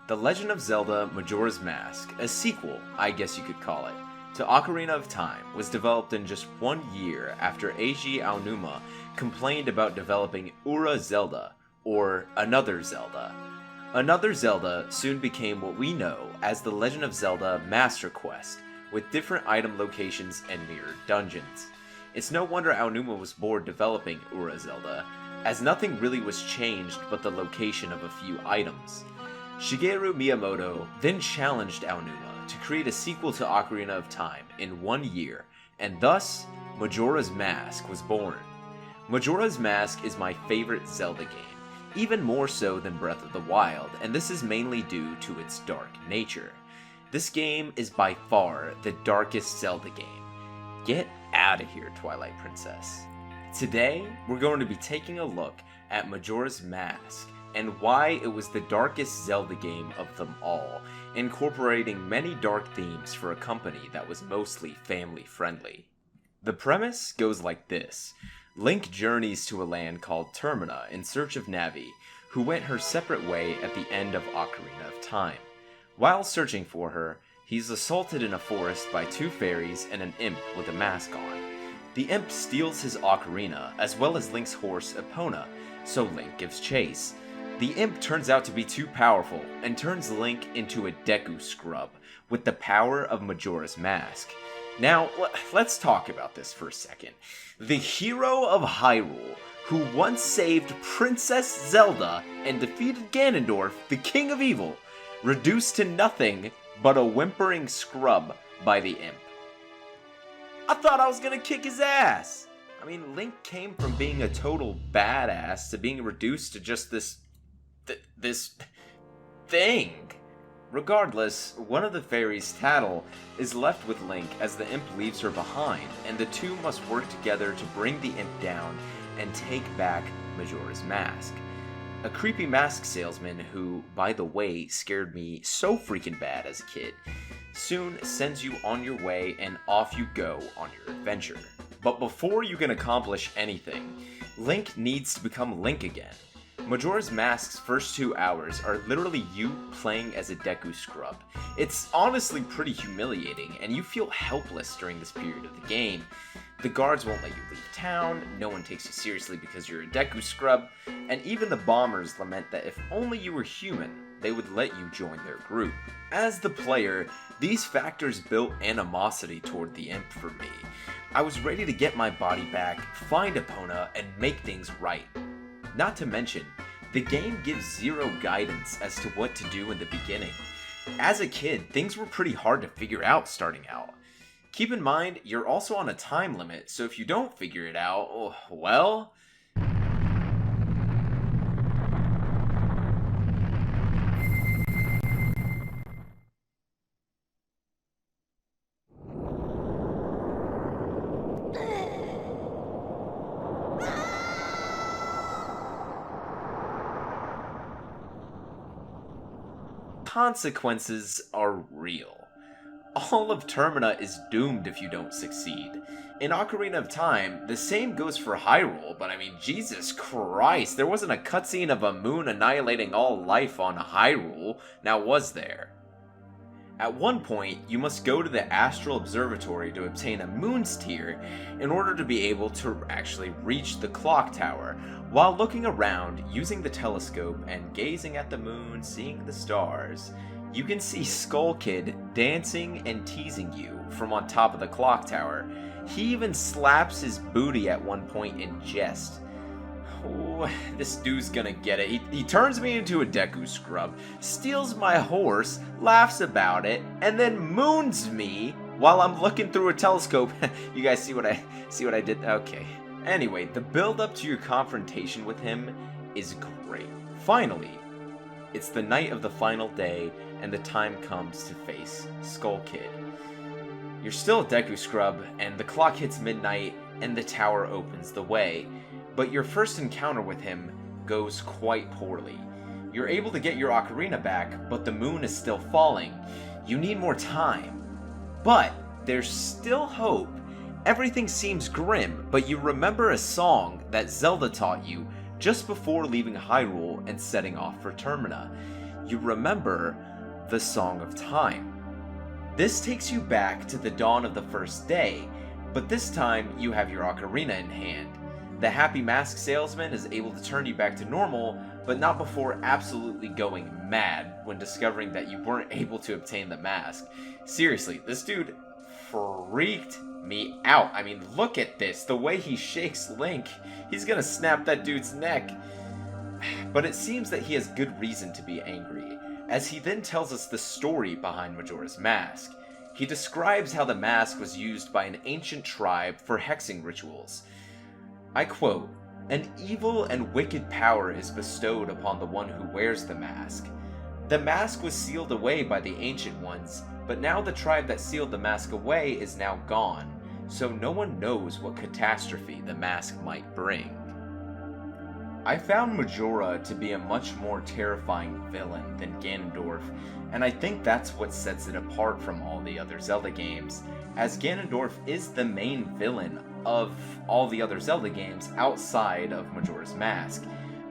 The Legend of Zelda Majora's Mask, a sequel, I guess you could call it, to Ocarina of Time, was developed in just 1 year after Eiji Aonuma complained about developing Ura Zelda, or Another Zelda. Another Zelda soon became what we know as The Legend of Zelda Master Quest, with different item locations and mirrored dungeons. It's no wonder Aonuma was bored developing Ura Zelda, as nothing really was changed but the location of a few items. Shigeru Miyamoto then challenged Aonuma to create a sequel to Ocarina of Time in 1 year, and thus, Majora's Mask was born. Majora's Mask is my favorite Zelda game, even more so than Breath of the Wild, and this is mainly due to its dark nature. This game is by far the darkest Zelda game. Get out of here, Twilight Princess. Today, we're going to be taking a look at Majora's Mask, and why it was the darkest Zelda game of them all, incorporating many dark themes for a company that was mostly family-friendly. The premise goes like this. Link journeys to a land called Termina in search of Navi, who went her separate way at the end of Ocarina of Time. While searching for her, he's assaulted in a forest by 2 fairies and an imp with a mask on. The imp steals his ocarina, as well as Link's horse Epona, so Link gives chase. The imp turns out to be too powerful, and turns Link into a Deku Scrub, with the power of Majora's Mask. Now, let's talk about this for a second. The hero of Hyrule, who once saved Princess Zelda and defeated Ganondorf, the King of Evil, reduced to nothing but a whimpering scrub by the imp. I thought I was gonna kick his ass! I mean, Link came from being a total badass to being reduced to just this thing. Regardless, one of the fairies, Tattle, is left with Link as the imp leaves her behind, and the two must work together to bring the imp down and take back Majora's Mask. A creepy mask salesman who, by the way, scared me so freaking bad as a kid, soon sends you on your way and off you go on your adventure. But before you can accomplish anything, Link needs to become Link again. Majora's Mask's first 2 hours are literally you playing as a Deku Scrub. It's honestly pretty humiliating, and you feel helpless during this period of the game. The guards won't let you leave town, no one takes you seriously because you're a Deku Scrub, and even the bombers lament that if only you were human, they would let you join their group. As the player, these factors built animosity toward the imp for me. I was ready to get my body back, find Epona, and make things right. Not to mention, the game gives zero guidance as to what to do in the beginning. As a kid, things were pretty hard to figure out starting out. Keep in mind, you're also on a time limit, so if you don't figure it out, well... consequences are real. All of Termina is doomed if you don't succeed. In Ocarina of Time, the same goes for Hyrule, but I mean, Jesus Christ, there wasn't a cutscene of a moon annihilating all life on Hyrule, now was there? At one point, you must go to the Astral Observatory to obtain a Moon's Tear in order to be able to actually reach the clock tower, while looking around, using the telescope and gazing at the moon, seeing the stars. You can see Skull Kid dancing and teasing you from on top of the clock tower. He even slaps his booty at one point in jest. Oh, this dude's gonna get it. He turns me into a Deku Scrub, steals my horse, laughs about it, and then moons me while I'm looking through a telescope. You guys see what I did? Okay. Anyway, the build up to your confrontation with him is great. Finally, it's the night of the final day, and the time comes to face Skull Kid. You're still a Deku Scrub, and the clock hits midnight, and the tower opens the way. But your first encounter with him goes quite poorly. You're able to get your ocarina back, but the moon is still falling. You need more time. But there's still hope. Everything seems grim, but you remember a song that Zelda taught you just before leaving Hyrule and setting off for Termina. you remember the Song of Time. This takes you back to the dawn of the first day, but this time you have your ocarina in hand. The happy mask salesman is able to turn you back to normal, but not before absolutely going mad when discovering that you weren't able to obtain the mask. Seriously, this dude freaked me out. I mean, look at this. The way he shakes Link. He's gonna snap that dude's neck. But it seems that he has good reason to be angry, as he then tells us the story behind Majora's Mask. He describes how the mask was used by an ancient tribe for hexing rituals. I quote, "An evil and wicked power is bestowed upon the one who wears the mask. The mask was sealed away by the ancient ones, but now the tribe that sealed the mask away is now gone, so no one knows what catastrophe the mask might bring." I found Majora to be a much more terrifying villain than Ganondorf, and I think that's what sets it apart from all the other Zelda games, as Ganondorf is the main villain of all the other Zelda games outside of Majora's Mask.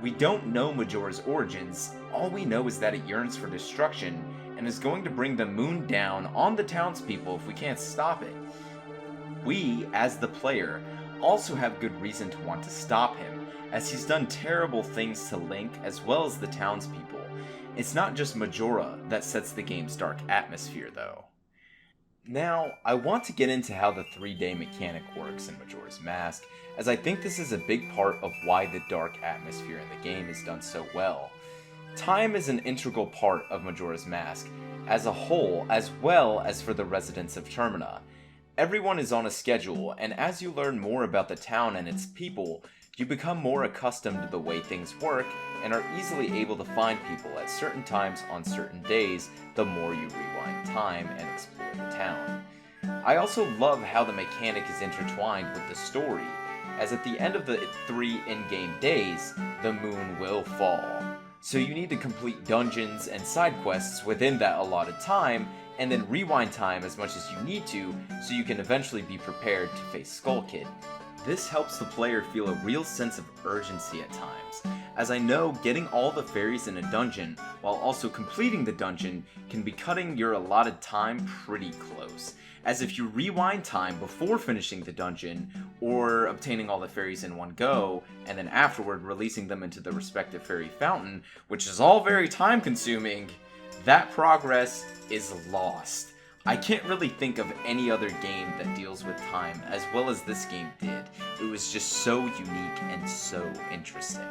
We don't know Majora's origins, all we know is that it yearns for destruction and is going to bring the moon down on the townspeople if we can't stop it. We, as the player, also have good reason to want to stop him, as he's done terrible things to Link as well as the townspeople. It's not just Majora that sets the game's dark atmosphere, though. Now, I want to get into how the 3-day mechanic works in Majora's Mask, as I think this is a big part of why the dark atmosphere in the game is done so well. Time is an integral part of Majora's Mask as a whole, as well as for the residents of Termina. Everyone is on a schedule, and as you learn more about the town and its people, you become more accustomed to the way things work and are easily able to find people at certain times on certain days the more you rewind time and explore the town. I also love how the mechanic is intertwined with the story, as at the end of the 3 in-game days, the moon will fall. So you need to complete dungeons and side quests within that allotted time, and then rewind time as much as you need to, so you can eventually be prepared to face Skull Kid. This helps the player feel a real sense of urgency at times, as I know getting all the fairies in a dungeon while also completing the dungeon can be cutting your allotted time pretty close, as if you rewind time before finishing the dungeon or obtaining all the fairies in one go, and then afterward releasing them into the respective fairy fountain, which is all very time consuming, that progress is lost. I can't really think of any other game that deals with time as well as this game did. It was just so unique and so interesting.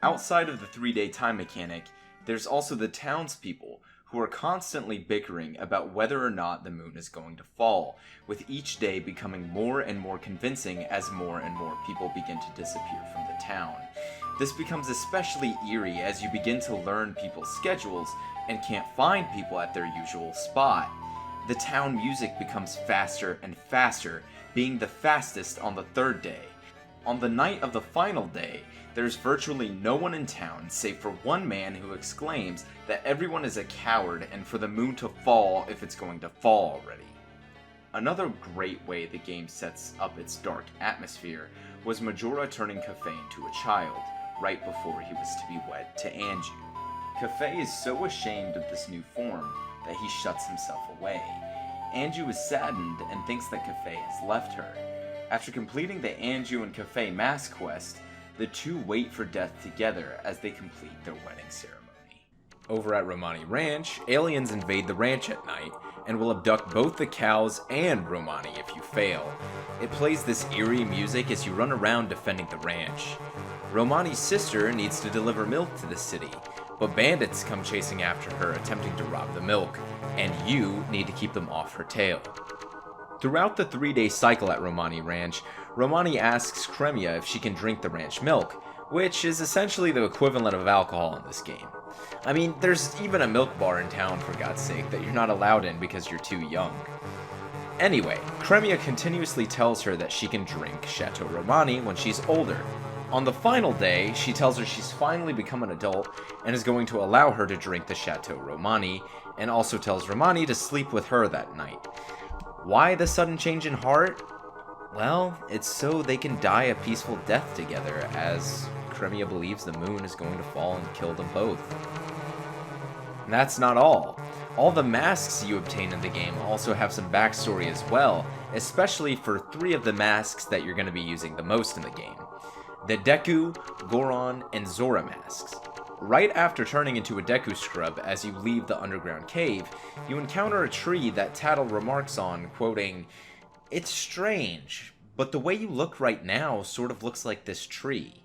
Outside of the 3-day time mechanic, there's also the townspeople, who are constantly bickering about whether or not the moon is going to fall, with each day becoming more and more convincing as more and more people begin to disappear from the town. This becomes especially eerie as you begin to learn people's schedules and can't find people at their usual spot. The town music becomes faster and faster, being the fastest on the 3rd day. On the night of the final day, there's virtually no one in town save for one man who exclaims that everyone is a coward and for the moon to fall if it's going to fall already. Another great way the game sets up its dark atmosphere was Majora turning Kafei into a child, right before he was to be wed to Anju. Kafei is so ashamed of this new form that he shuts himself away. Anju is saddened and thinks that Kafei has left her. After completing the Anju and Kafei mask quest, the two wait for death together as they complete their wedding ceremony. Over at Romani Ranch, aliens invade the ranch at night and will abduct both the cows and Romani if you fail. It plays this eerie music as you run around defending the ranch. Romani's sister needs to deliver milk to the city, but bandits come chasing after her attempting to rob the milk, and you need to keep them off her tail. Throughout the 3-day cycle at Romani Ranch, Romani asks Cremia if she can drink the ranch milk, which is essentially the equivalent of alcohol in this game. I mean, there's even a milk bar in town, for God's sake, that you're not allowed in because you're too young. Anyway, Cremia continuously tells her that she can drink Chateau Romani when she's older. On the final day, she tells her she's finally become an adult and is going to allow her to drink the Chateau Romani, and also tells Romani to sleep with her that night. Why the sudden change in heart? Well, it's so they can die a peaceful death together, as Cremia believes the moon is going to fall and kill them both. And that's not all. All the masks you obtain in the game also have some backstory as well, especially for 3 of the masks that you're going to be using the most in the game. The Deku, Goron, and Zora masks. Right after turning into a Deku scrub as you leave the underground cave, you encounter a tree that Tattle remarks on, quoting, "It's strange, but the way you look right now sort of looks like this tree."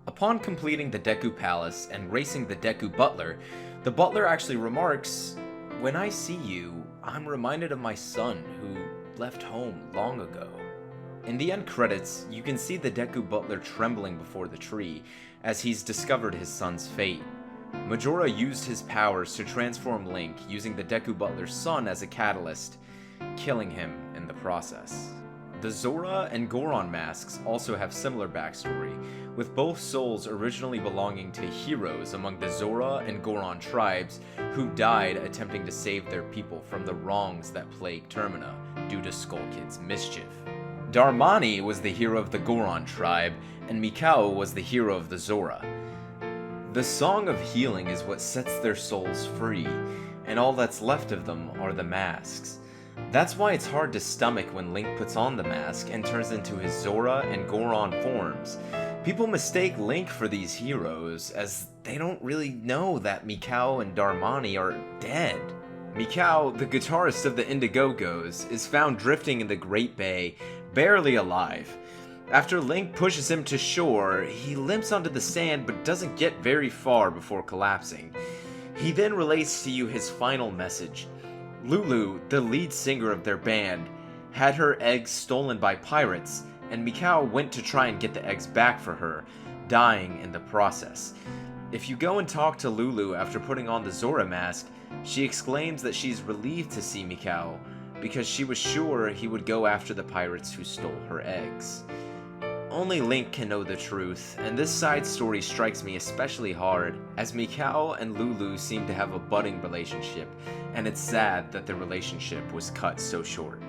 Upon completing the Deku Palace and racing the Deku Butler, the Butler actually remarks, "When I see you, I'm reminded of my son who left home long ago." In the end credits, you can see the Deku Butler trembling before the tree as he's discovered his son's fate. Majora used his powers to transform Link using the Deku Butler's son as a catalyst, killing him in the process. The Zora and Goron masks also have similar backstory, with both souls originally belonging to heroes among the Zora and Goron tribes who died attempting to save their people from the wrongs that plagued Termina due to Skull Kid's mischief. Darmani was the hero of the Goron tribe, and Mikao was the hero of the Zora. The Song of Healing is what sets their souls free, and all that's left of them are the masks. That's why it's hard to stomach when Link puts on the mask and turns into his Zora and Goron forms. People mistake Link for these heroes, as they don't really know that Mikao and Darmani are dead. Mikao, the guitarist of the Indigogos, is found drifting in the Great Bay, barely alive. After Link pushes him to shore, he limps onto the sand but doesn't get very far before collapsing. He then relates to you his final message. Lulu, the lead singer of their band, had her eggs stolen by pirates, and Mikao went to try and get the eggs back for her, dying in the process. If you go and talk to Lulu after putting on the Zora mask, she exclaims that she's relieved to see Mikao, because she was sure he would go after the pirates who stole her eggs. Only Link can know the truth, and this side story strikes me especially hard, as Mikao and Lulu seem to have a budding relationship, and it's sad that the relationship was cut so short.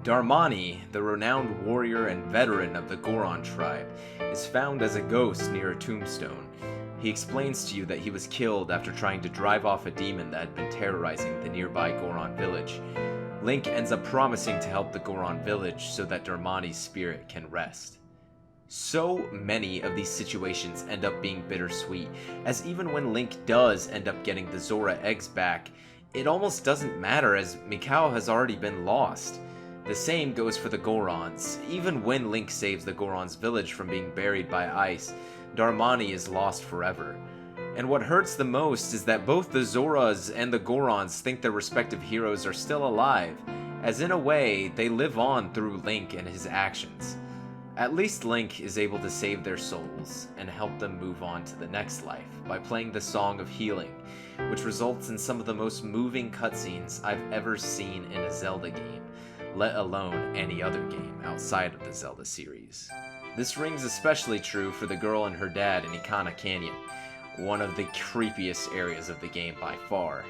Darmani, the renowned warrior and veteran of the Goron tribe, is found as a ghost near a tombstone. He explains to you that he was killed after trying to drive off a demon that had been terrorizing the nearby Goron village. Link ends up promising to help the Goron village so that Darmani's spirit can rest. So many of these situations end up being bittersweet, as even when Link does end up getting the Zora eggs back, it almost doesn't matter as Mikao has already been lost. The same goes for the Gorons. Even when Link saves the Goron's village from being buried by ice, Darmani is lost forever. And what hurts the most is that both the Zoras and the Gorons think their respective heroes are still alive, as in a way, they live on through Link and his actions. At least Link is able to save their souls and help them move on to the next life by playing the Song of Healing, which results in some of the most moving cutscenes I've ever seen in a Zelda game, let alone any other game outside of the Zelda series. This rings especially true for the girl and her dad in Ikana Canyon, one of the creepiest areas of the game by far.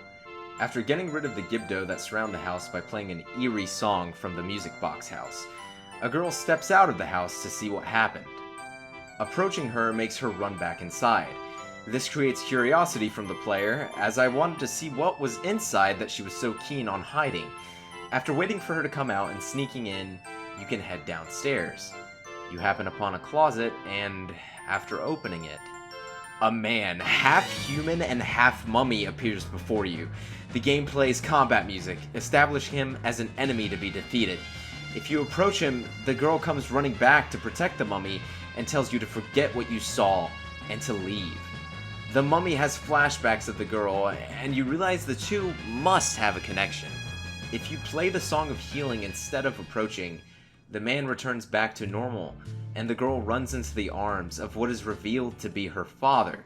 After getting rid of the Gibdo that surround the house by playing an eerie song from the music box house, a girl steps out of the house to see what happened. Approaching her makes her run back inside. This creates curiosity from the player, as I wanted to see what was inside that she was so keen on hiding. After waiting for her to come out and sneaking in, you can head downstairs. You happen upon a closet, and after opening it, a man, half human and half mummy, appears before you. The game plays combat music, establishing him as an enemy to be defeated. If you approach him, the girl comes running back to protect the mummy and tells you to forget what you saw and to leave. The mummy has flashbacks of the girl, and you realize the two must have a connection. If you play the Song of Healing instead of approaching, the man returns back to normal, and the girl runs into the arms of what is revealed to be her father.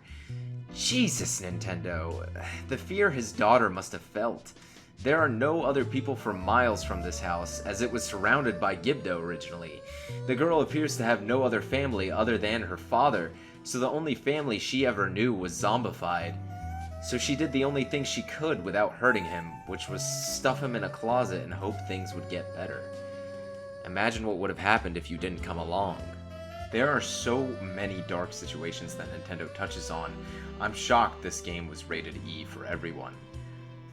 Jesus, Nintendo, the fear his daughter must have felt. There are no other people for miles from this house, as it was surrounded by Gibdo originally. The girl appears to have no other family other than her father, so the only family she ever knew was zombified. So she did the only thing she could without hurting him, which was stuff him in a closet and hope things would get better. Imagine what would have happened if you didn't come along. There are so many dark situations that Nintendo touches on. I'm shocked this game was rated E for everyone.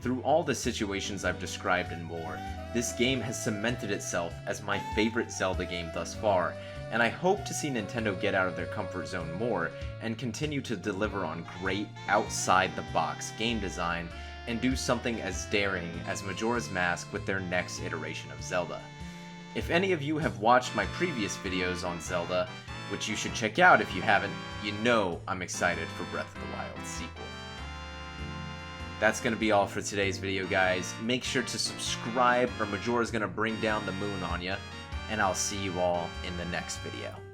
Through all the situations I've described and more, this game has cemented itself as my favorite Zelda game thus far, and I hope to see Nintendo get out of their comfort zone more and continue to deliver on great, outside-the-box game design and do something as daring as Majora's Mask with their next iteration of Zelda. If any of you have watched my previous videos on Zelda, which you should check out if you haven't, you know I'm excited for Breath of the Wild sequel. That's going to be all for today's video, guys. Make sure to subscribe or Majora's going to bring down the moon on you, and I'll see you all in the next video.